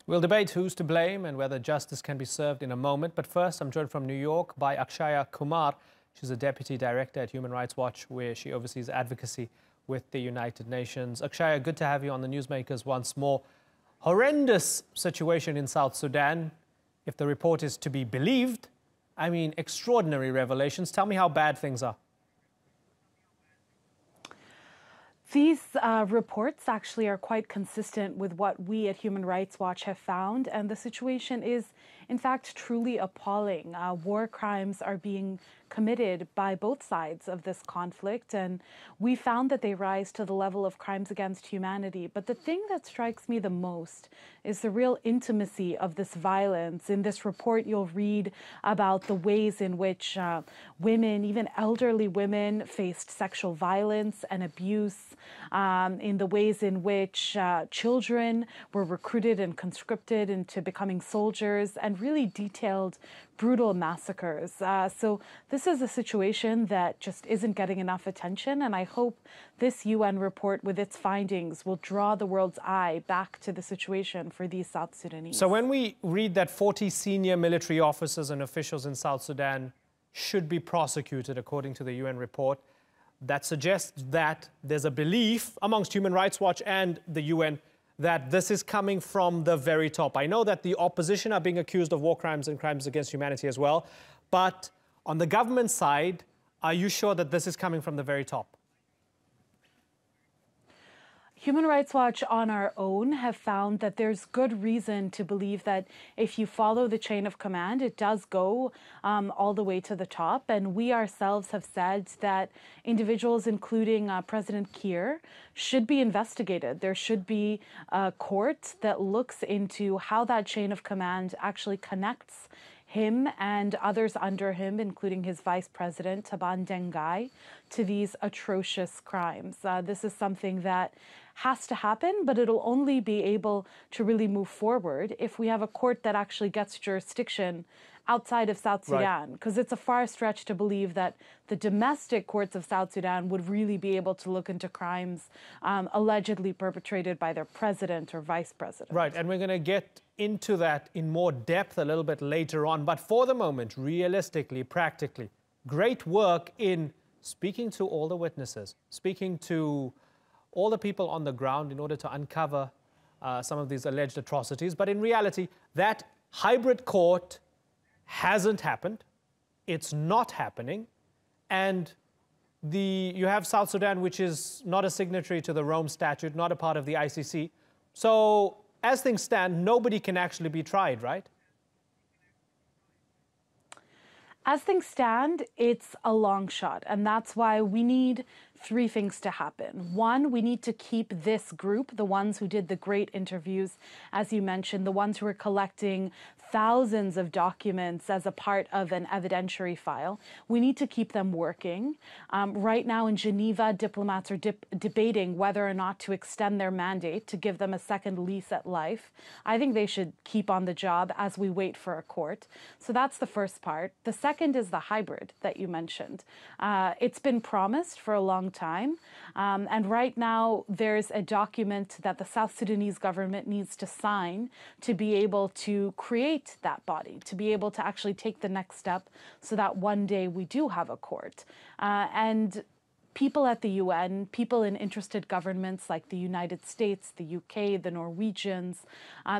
We'll debate who's to blame and whether justice can be served in a moment. But first, I'm joined from New York by Akshaya Kumar. She's a deputy director at Human Rights Watch, where she oversees advocacy with the United Nations. Akshaya, good to have you on the Newsmakers once more. Horrendous situation in South Sudan. If the report is to be believed, I mean, extraordinary revelations. Tell me how bad things are. These reports actually are quite consistent with what we at Human Rights Watch have found, and the situation is, in fact, truly appalling. War crimes are being committed by both sides of this conflict, and we found that they rise to the level of crimes against humanity. But the thing that strikes me the most is the real intimacy of this violence. In this report, you'll read about the ways in which women, even elderly women, faced sexual violence and abuse, in the ways in which children were recruited and conscripted into becoming soldiers, and really detailed brutal massacres. So this is a situation that just isn't getting enough attention, and I hope this UN report with its findings will draw the world's eye back to the situation for these South Sudanese. So when we read that 40 senior military officers and officials in South Sudan should be prosecuted according to the UN report, that suggests that there's a belief amongst Human Rights Watch and the UN that this is coming from the very top. I know that the opposition are being accused of war crimes and crimes against humanity as well, but on the government side, are you sure that this is coming from the very top? Human Rights Watch on our own have found that there's good reason to believe that if you follow the chain of command, it does go all the way to the top. And we ourselves have said that individuals, including President Kiir, should be investigated. There should be a court that looks into how that chain of command actually connects him and others under him, including his vice president, Taban Dengai, to these atrocious crimes. This is something that has to happen, but it'll only be able to really move forward if we have a court that actually gets jurisdiction outside of South Sudan, because it's a far stretch to believe that the domestic courts of South Sudan would really be able to look into crimes allegedly perpetrated by their president or vice president. Right, and we're going to get into that in more depth a little bit later on. But for the moment, realistically, practically, great work in speaking to all the witnesses, speaking to all the people on the ground in order to uncover some of these alleged atrocities. But in reality, that hybrid court hasn't happened. It's not happening. And you have South Sudan, which is not a signatory to the Rome Statute, not a part of the ICC. So as things stand, nobody can actually be tried, right? As things stand, it's a long shot, and that's why we need three things to happen. One, we need to keep this group, the ones who did the great interviews, as you mentioned, the ones who are collecting thousands of documents as a part of an evidentiary file. We need to keep them working. Right now in Geneva, diplomats are debating whether or not to extend their mandate to give them a second lease at life. I think they should keep on the job as we wait for a court. So that's the first part. The second is the hybrid that you mentioned. It's been promised for a long time. And right now, there's a document that the South Sudanese government needs to sign to be able to create that body, to be able to actually take the next step so that one day we do have a court. And people at the UN, people in interested governments like the United States, the UK, the Norwegians,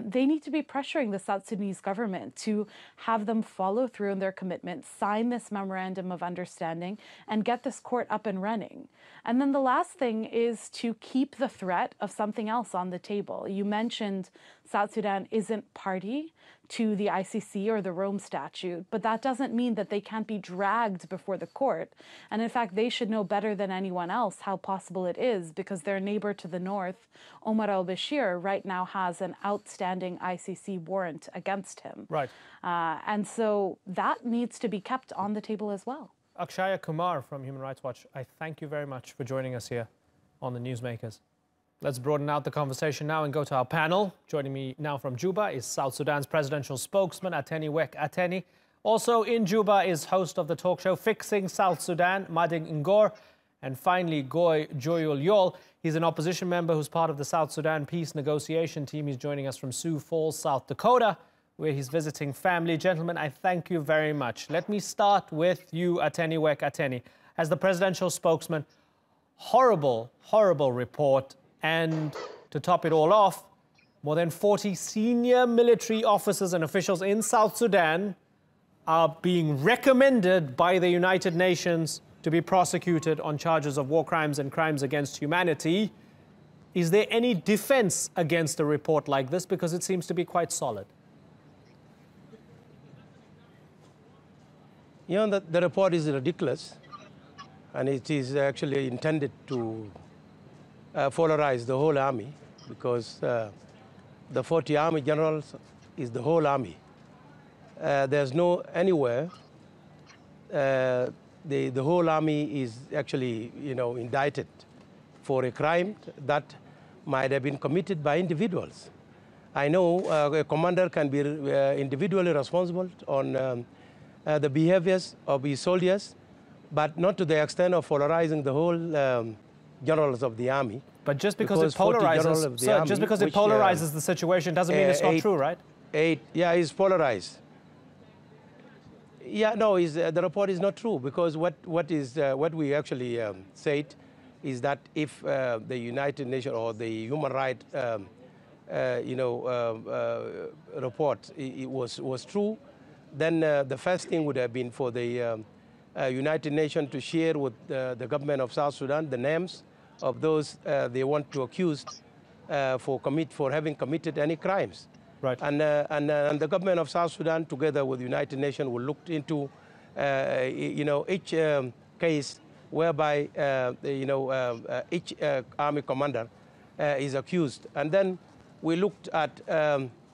they need to be pressuring the South Sudanese government to have them follow through on their commitment, sign this memorandum of understanding, and get this court up and running. And then the last thing is to keep the threat of something else on the table. You mentioned South Sudan isn't party to the ICC or the Rome Statute, but that doesn't mean that they can't be dragged before the court. And in fact, they should know better than anyone else how possible it is, because their neighbor to the north, Omar al-Bashir, right now has an outstanding ICC warrant against him. Right. And so that needs to be kept on the table as well. Akshaya Kumar from Human Rights Watch, I thank you very much for joining us here on the Newsmakers. Let's broaden out the conversation now and go to our panel. Joining me now from Juba is South Sudan's presidential spokesman, Ateny Wek Ateny. Also in Juba is host of the talk show Fixing South Sudan, Ngor. And finally, Goi Jooyul Yol. He's an opposition member who's part of the South Sudan Peace Negotiation team. He's joining us from Sioux Falls, South Dakota, where he's visiting family. Gentlemen, I thank you very much. Let me start with you, Ateny Wek Ateny. As the presidential spokesman, horrible, horrible report. And to top it all off, more than 40 senior military officers and officials in South Sudan are being recommended by the United Nations to be prosecuted on charges of war crimes and crimes against humanity. Is there any defense against a report like this? Because it seems to be quite solid. You know, the report is ridiculous, and it is actually intended to polarize the whole army, because the 40 army generals is the whole army. There's no anywhere the whole army is actually, indicted for a crime that might have been committed by individuals. I know a commander can be individually responsible on the behaviors of his soldiers, but not to the extent of polarizing the whole generals of the army. But just because it polarizes, sir, just because it polarizes the situation doesn't mean it's not true, right? Yeah, it's polarized. Yeah, no, the report is not true, because what we actually said is that if the United Nations or the human rights report was true, then the first thing would have been for the United Nations to share with the government of South Sudan the names of those they want to accuse for having committed any crimes. Right. And the government of South Sudan, together with the United Nations, will look into each case whereby each army commander is accused, and then we looked at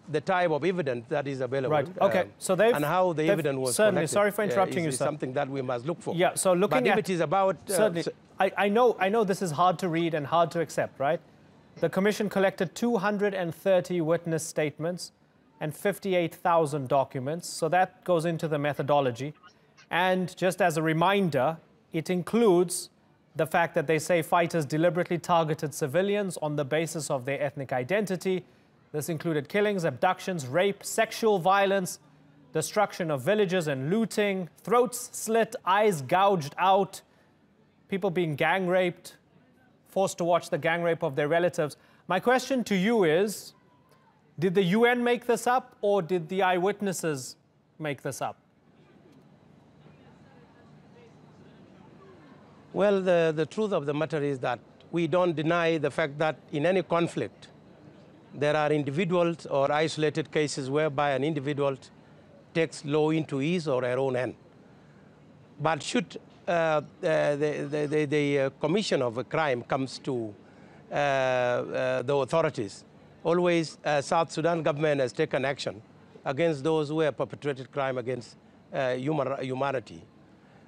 the type of evidence that is available. Right. Okay. So and how the evidence was certainly. collected, Sorry for interrupting you, is sir. Something that we must look for. Yeah. So looking but at if it is about certainly, I know this is hard to read and hard to accept, right? The Commission collected 230 witness statements and 58,000 documents. So that goes into the methodology. And just as a reminder, it includes the fact that they say fighters deliberately targeted civilians on the basis of their ethnic identity. This included killings, abductions, rape, sexual violence, destruction of villages and looting, throats slit, eyes gouged out, people being gang raped, forced to watch the gang rape of their relatives. My question to you is, did the UN make this up, or did the eyewitnesses make this up? Well, the truth of the matter is that we don't deny the fact that in any conflict, there are individuals or isolated cases whereby an individual takes law into his or her own hand. But should the commission of a crime comes to the authorities, always South Sudan government has taken action against those who have perpetrated crime against humanity.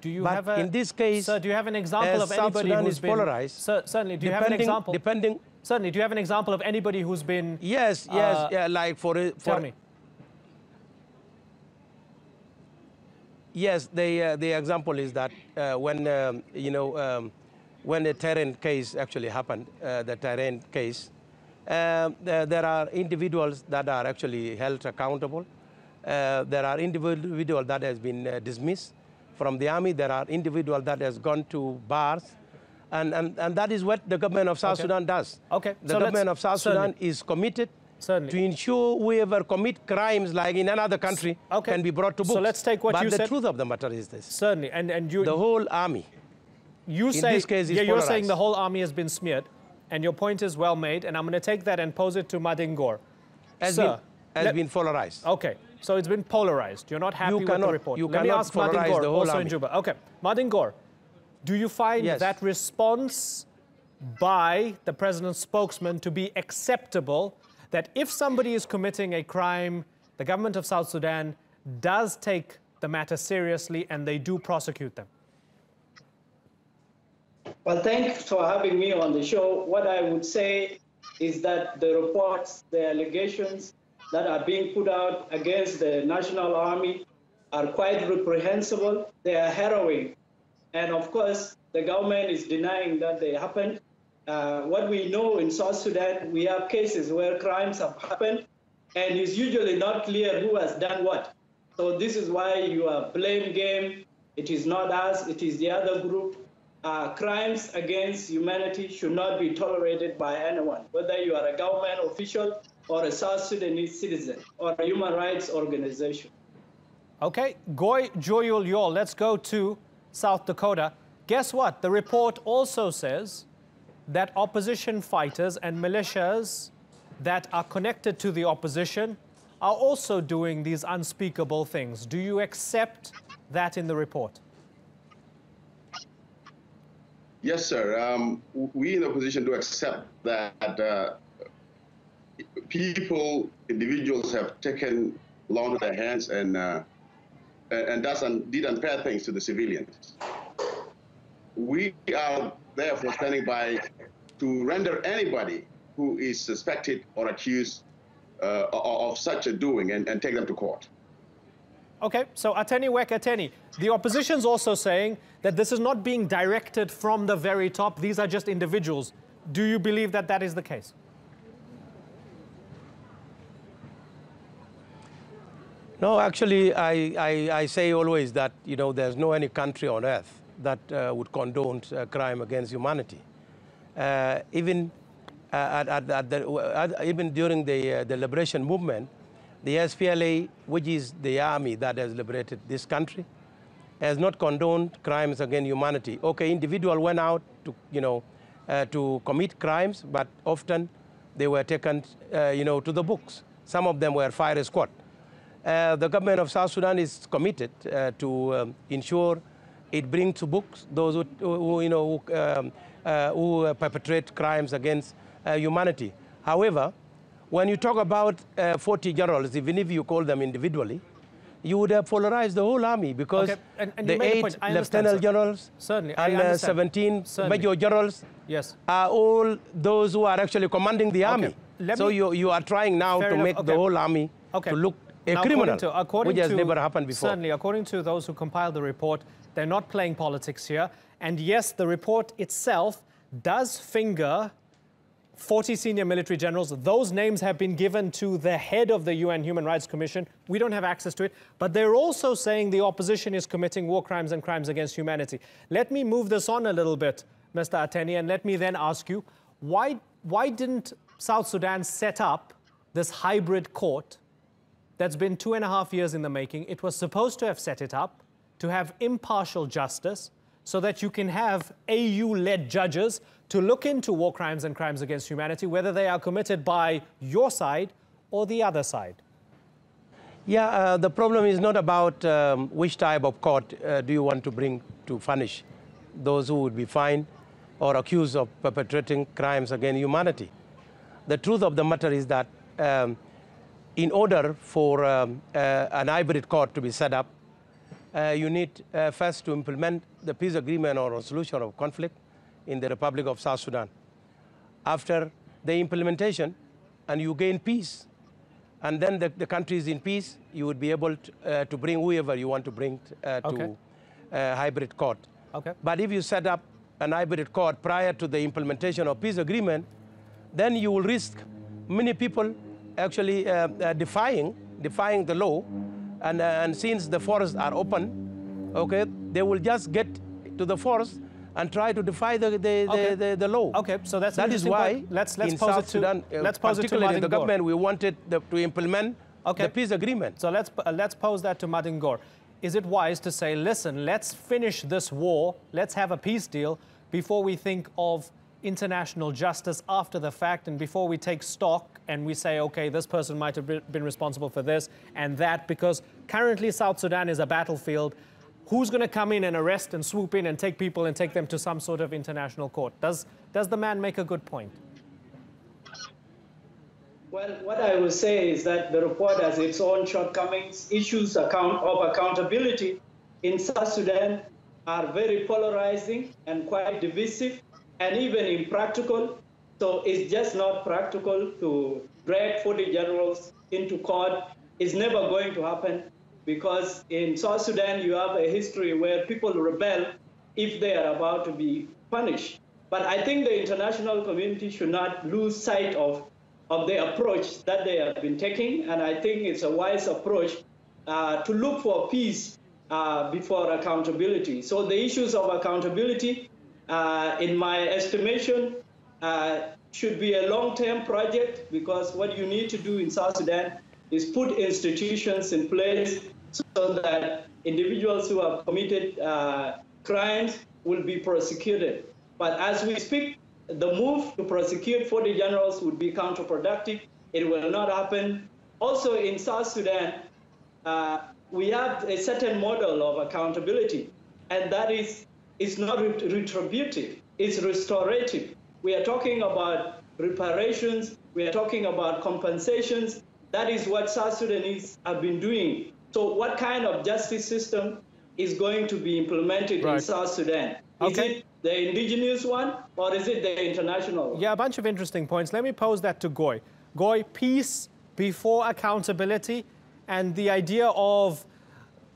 Do you have a, in this case, sir, do you have an example of anybody who's been polarized? Certainly. Do you have an example? Certainly. Do you have an example of anybody who's been? Yes. Yeah. Like tell me. Yes. The example is that when a terrain case actually happened, the terrain case, there are individuals that are actually held accountable. There are individuals that has been dismissed from the army. There are individuals that has gone to bars. And that is what the government of South Sudan does. Okay. The government of South Sudan is committed to ensure whoever commit crimes like in another country can be brought to book. So let's take what you said. But the truth of the matter is this. Certainly. And you, the whole army, you say, in this case, is you're saying the whole army has been smeared, and your point is well made, and I'm going to take that and pose it to Ngor. Has been polarized. Okay. So it's been polarized. You're not happy with the report. You Let me ask polarize the whole also army. in Juba. Okay. Ngor, do you find that response by the president's spokesman to be acceptable, that if somebody is committing a crime, the government of South Sudan does take the matter seriously and they do prosecute them? Well, thanks for having me on the show. What I would say is that the reports, the allegations that are being put out against the National Army are quite reprehensible. They are harrowing. And of course, the government is denying that they happened. What we know in South Sudan, we have cases where crimes have happened, and it's usually not clear who has done what. So this is why you are blame game. It is not us, it is the other group. Crimes against humanity should not be tolerated by anyone, whether you are a government official or a South Sudanese citizen or a human rights organization. Okay, Goi Jooyul Yol, let's go to South Dakota. Guess what? The report also says that opposition fighters and militias that are connected to the opposition are also doing these unspeakable things. Do you accept that in the report? Yes, sir. We in the opposition do accept that individuals have taken law into their hands and did unfair things to the civilians. We are therefore standing by to render anybody who is suspected or accused of such a doing and take them to court. Okay, so Ateny Wek Ateny, the opposition's also saying that this is not being directed from the very top. These are just individuals. Do you believe that that is the case? No, actually, I say always that, you know, there's no any country on earth that would condone crime against humanity. Even during the liberation movement, the SPLA, which is the army that has liberated this country, has not condoned crimes against humanity. Okay, individuals went out to, you know, to commit crimes, but often they were taken, you know, to the books. Some of them were fire squad. The government of South Sudan is committed to ensure it brings to books those who perpetrate crimes against humanity. However, when you talk about 40 generals, even if you call them individually, you would have polarized the whole army because okay. and the 8 lieutenant generals and 17 major generals are all those who are actually commanding the army. So you are trying now to make the whole army to look a criminal, which has never happened before. Certainly, according to those who compiled the report, they're not playing politics here. And yes, the report itself does finger 40 senior military generals. Those names have been given to the head of the UN Human Rights Commission. We don't have access to it. But they're also saying the opposition is committing war crimes and crimes against humanity. Let me move this on a little bit, Mr. Ateny, and let me then ask you, why didn't South Sudan set up this hybrid court that's been 2.5 years in the making? It was supposed to have set it up to have impartial justice so that you can have AU-led judges to look into war crimes and crimes against humanity, whether they are committed by your side or the other side. Yeah, the problem is not about which type of court do you want to bring to punish those who would be fined or accused of perpetrating crimes against humanity. The truth of the matter is that in order for an hybrid court to be set up, you need first to implement the peace agreement or resolution of conflict in the Republic of South Sudan. After the implementation, and you gain peace, and then the country is in peace, you would be able to bring whoever you want to bring to hybrid court. But if you set up an hybrid court prior to the implementation of peace agreement, then you will risk many people actually defying the law, and since the forests are open, they will just get to the forest and try to defy the law. Okay, so that is why let's in South Sudan, particularly in the government, we wanted to implement the peace agreement. So let's pose that to Ngor. Is it wise to say, listen, let's finish this war, let's have a peace deal before we think of international justice after the fact, and before we take stock and we say, okay, this person might have been responsible for this and that, because currently South Sudan is a battlefield. Who's going to come in and arrest and swoop in and take people and take them to some sort of international court? Does the man make a good point? Well, what I will say is that the report has its own shortcomings. Issues of accountability in South Sudan are very polarizing and quite divisive and even impractical. So it's just not practical to drag 40 generals into court. It's never going to happen, because in South Sudan you have a history where people rebel if they are about to be punished. But I think the international community should not lose sight of the approach that they have been taking. And I think it's a wise approach to look for peace before accountability. So the issues of accountability, in my estimation, should be a long-term project, because what you need to do in South Sudan is put institutions in place so that individuals who have committed crimes will be prosecuted. But as we speak, the move to prosecute 40 generals would be counterproductive. It will not happen. Also in South Sudan, we have a certain model of accountability, and that is, it's not retributive, it's restorative. We are talking about reparations, we are talking about compensations. That is what South Sudanese have been doing. So what kind of justice system is going to be implemented in South Sudan? Is it the indigenous one, or is it the international one? Yeah, a bunch of interesting points. Let me pose that to Goi. Goi, peace before accountability, and the idea of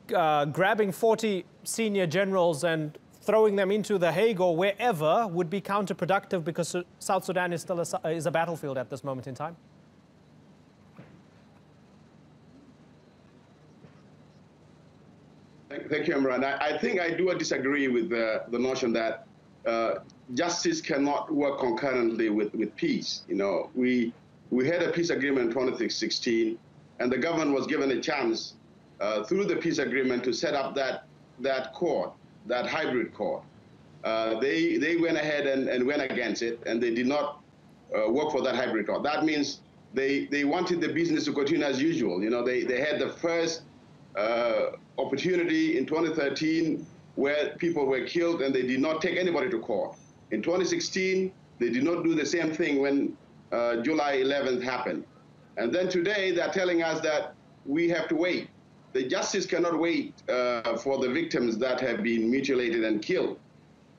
grabbing 40 senior generals and throwing them into The Hague or wherever would be counterproductive, because South Sudan is still a battlefield at this moment in time? Thank you, Imran. I think I do disagree with the notion that justice cannot work concurrently with peace. You know, we had a peace agreement in 2016, and the government was given a chance through the peace agreement to set up that court, that hybrid court. They went ahead and went against it, and they did not work for that hybrid court. That means they wanted the business to continue as usual. You know, they had the first opportunity in 2013 where people were killed and they did not take anybody to court. In 2016, they did not do the same thing when July 11th happened. And then today they're telling us that we have to wait. The justice cannot wait for the victims that have been mutilated and killed.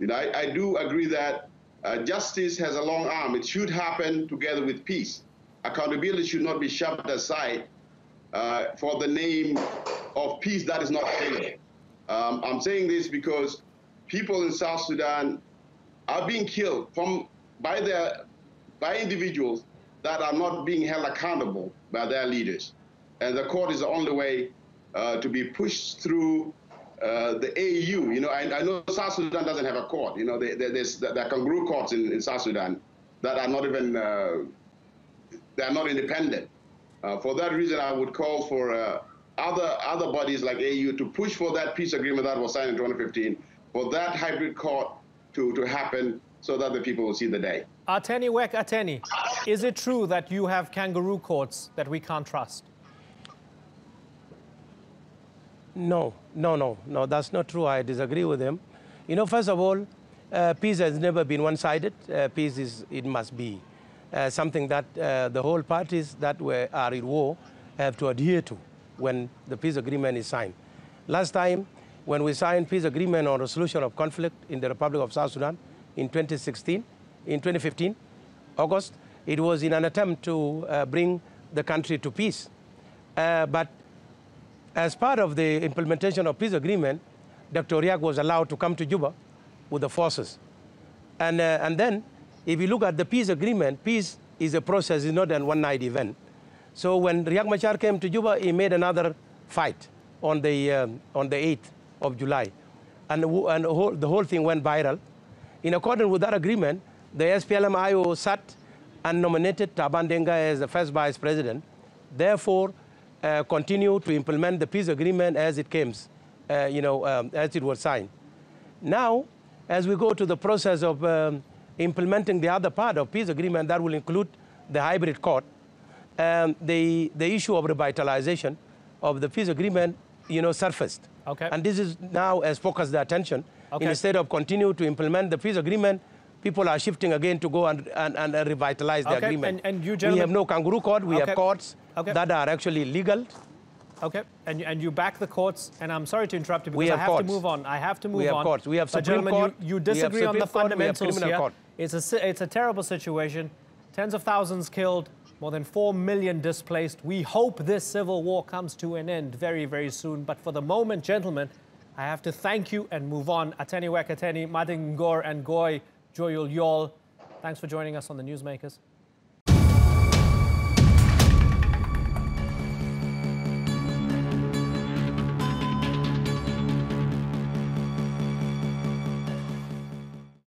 You know, I do agree that justice has a long arm. It should happen together with peace. Accountability should not be shoved aside for the name of peace that is not attainable. I'm saying this because people in South Sudan are being killed by individuals that are not being held accountable by their leaders. And the court is the only way to be pushed through the AU. You know, I know South Sudan doesn't have a court. You know, there are kangaroo courts in South Sudan that are not even, they are not independent. For that reason, I would call for other bodies like AU to push for that peace agreement that was signed in 2015, for that hybrid court to happen so that the people will see the day. Ateny Wek Ateny, is it true that you have kangaroo courts that we can't trust? No, that's not true. I disagree with him. You know, first of all, peace has never been one-sided. Peace it must be something that the whole parties that are in war have to adhere to when the peace agreement is signed. Last time, when we signed peace agreement on resolution of conflict in the Republic of South Sudan in 2015, August, it was in an attempt to bring the country to peace. But as part of the implementation of peace agreement, Dr. Riek was allowed to come to Juba with the forces. And then, if you look at the peace agreement, peace is a process, it's not a one-night event. So when Riek Machar came to Juba, he made another fight on the 8th of July. And the whole thing went viral. In accordance with that agreement, the SPLM-IO sat and nominated Taban Denga as the first vice president. Therefore, continue to implement the peace agreement as it came, as it was signed. Now, as we go to the process of implementing the other part of peace agreement, that will include the hybrid court, the issue of revitalization of the peace agreement, surfaced. Okay. And this is now has focused the attention. Okay. Instead of continue to implement the peace agreement, people are shifting again to go and revitalize the agreement. And you gentlemen, we have no kangaroo court. We have courts that are actually legal. Okay, and you back the courts, and I'm sorry to interrupt you because I have courts. to move on. I have to move on. We have courts. We have Supreme gentlemen, Court. you disagree on the fundamentals here. Court. It's a terrible situation. Tens of thousands killed, more than 4 million displaced. We hope this civil war comes to an end very, very soon. But for the moment, gentlemen, I have to thank you and move on. Ateny Wek Ateny, Ngor, and Goi Jooyul Yol, thanks for joining us on the Newsmakers.